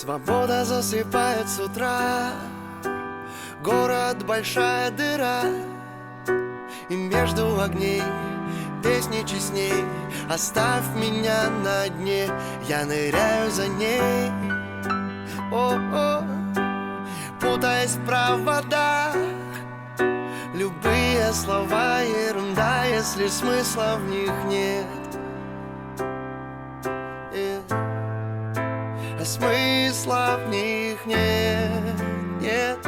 Свобода засыпает с утра, город большая дыра, и между огней песни честней. Оставь меня на дне, я ныряю за ней. О-о, путаясь в проводах, любые слова ерунда, если смысла в них нет. А смысла в них нет.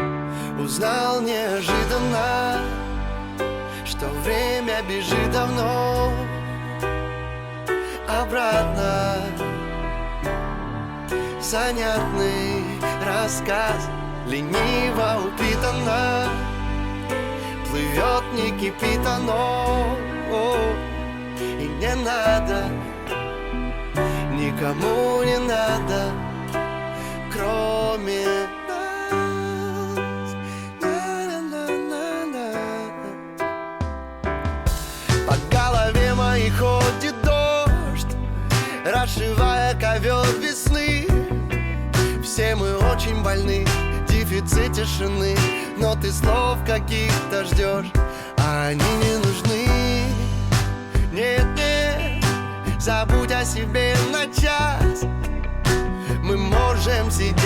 Узнал неожиданно, что время бежит давно обратно. Занятный рассказ, лениво упитанно, плывет, не кипит оно. И не надо, никому не надо, кроме нас. По голове моей ходит дождь, расшивая ковер весны. Все мы очень больны, дефицит тишины, но ты слов каких-то ждешь, а они не нужны. Нет, нет, забудь о себе на час. Мы можем сидеть